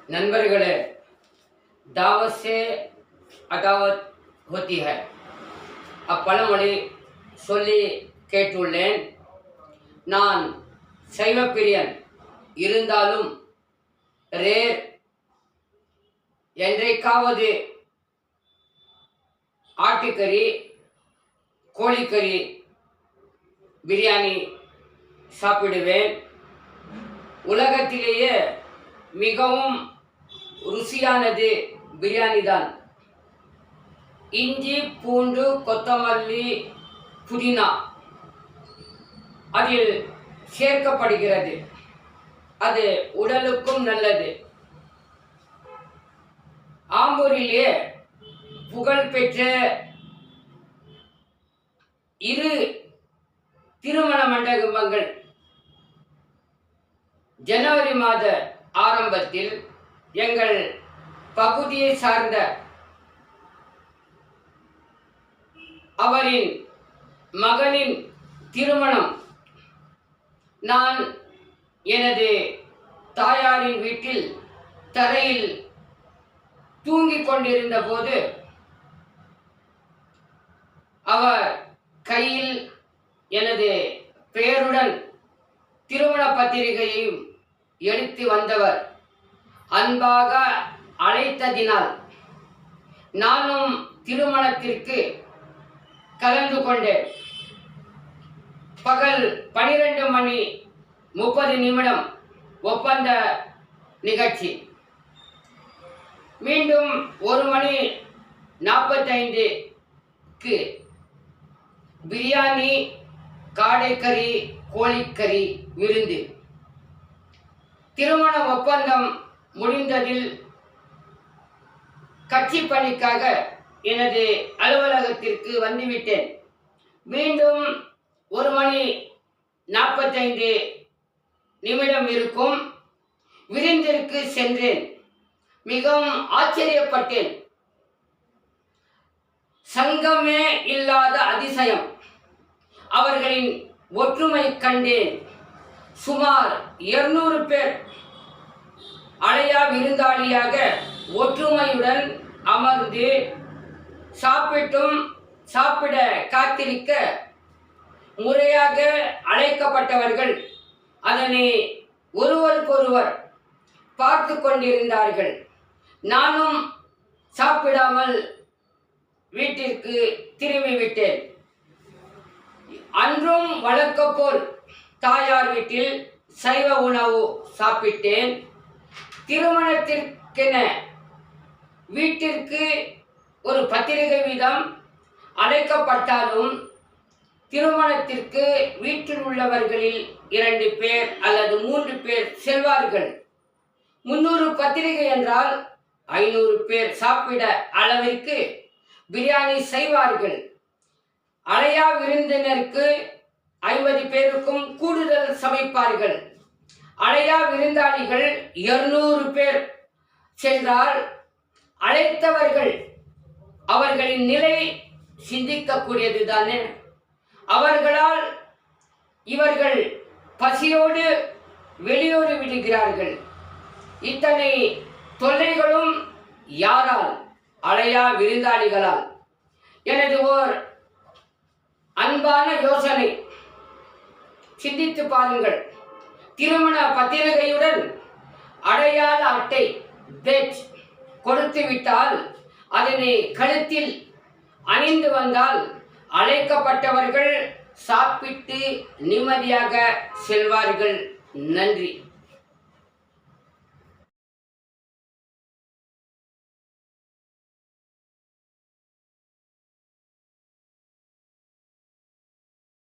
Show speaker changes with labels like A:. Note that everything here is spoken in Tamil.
A: नंबरगले दावत से अदावत होती है அப்பழமொழி சொல்லி கேட்டுள்ளேன். நான் சைவ பிரியன் இருந்தாலும் ரேர் என்றைக்காவது ஆட்டுக்கறி கோழிக்கறி பிரியாணி சாப்பிடுவேன். உலகத்திலேயே மிகவும் ருசியானது பிரியாணி தான். இஞ்சி பூண்டு கொத்தமல்லி புதினா அதில் சேர்க்கப்படுகிறது. அது உடலுக்கும் நல்லது. ஆம்பூரிலே புகழ்பெற்ற 2 திருமண மண்டபங்கள் ஜனவரி மாத ஆரம்பத்தில் எங்கள் பகுதியை சார்ந்த அவரின் மகனின் திருமணம் நான் எனது தாயாரின் வீட்டில் தரையில் தூங்கிக் கொண்டிருந்த போது அவர் கையில் எனது பெயருடன் திருமண பத்திரிகையையும் எடுத்து வந்தவர். அன்பாக அழைத்ததினால் நானும் திருமணத்திற்கு கலந்து கொண்டேன். பகல் 12:30 ஒப்பந்த நிகழ்ச்சி. மீண்டும் 1:45 பிரியாணி, காடைக்கறி, கோழிக்கறி விருந்து. திருமண ஒப்பந்தம் முடிந்ததில் கட்சி பணிக்காக எனது அலுவலகத்திற்கு வந்துவிட்டேன். மீண்டும் 1:45 இருக்கும் விருந்திற்கு சென்றேன். மிகவும் ஆச்சரியப்பட்டேன். சங்கமே இல்லாத அதிசயம். அவர்களின் ஒற்றுமை கண்டேன். சுமார் 200 பேர் அழையா விருந்தாளியாக ஒற்றுமையுடன் அமர்ந்து சாப்பிட காத்திருக்க முறையாக அழைக்கப்பட்டவர்கள் அதனை ஒருவருக்கொருவர் பார்த்து கொண்டிருந்தார்கள். நானும் சாப்பிடாமல் வீட்டிற்கு திரும்பிவிட்டேன். அன்றும் வழக்கப்போல் தாயார் வீட்டில் சைவ உணவு சாப்பிட்டேன். திருமணத்திற்கென வீட்டிற்கு ஒரு பத்திரிகை வீதம் அழைக்கப்பட்டாலும் திருமணத்திற்கு வீட்டில் உள்ளவர்களில் 2 பேர் அல்லது 3 பேர் செல்வார்கள். 300 பத்திரிகை என்றால் 500 பேர் சாப்பிட அளவிற்கு பிரியாணி செய்வார்கள். அழையா விருந்தினருக்கு 50 பேருக்கும் கூடுதல் சமைப்பார்கள். அழையா விருந்தாளிகள் 200 பேர் சென்றால் அழைத்தவர்கள் அவர்களின் நிலை சிந்திக்கக்கூடியது தானே. அவர்களால் இவர்கள் பசியோடு வெளியேறி விடுகிறார்கள். இத்தனை தொல்லைகளும் யாரால்? அழையா விருந்தாளிகளால். எனது ஓர் அன்பான யோசனை, சிந்தித்து பாருங்கள். திருமண பத்திரிகையுடன் அடையாள அட்டை பேட்ஜ் கொடுத்து விட்டால் அதனை கழுத்தில் அணிந்து வந்தால் அழைக்கப்பட்டவர்கள் சாப்பிட்டு நிம்மதியாக செல்வார்கள். நன்றி.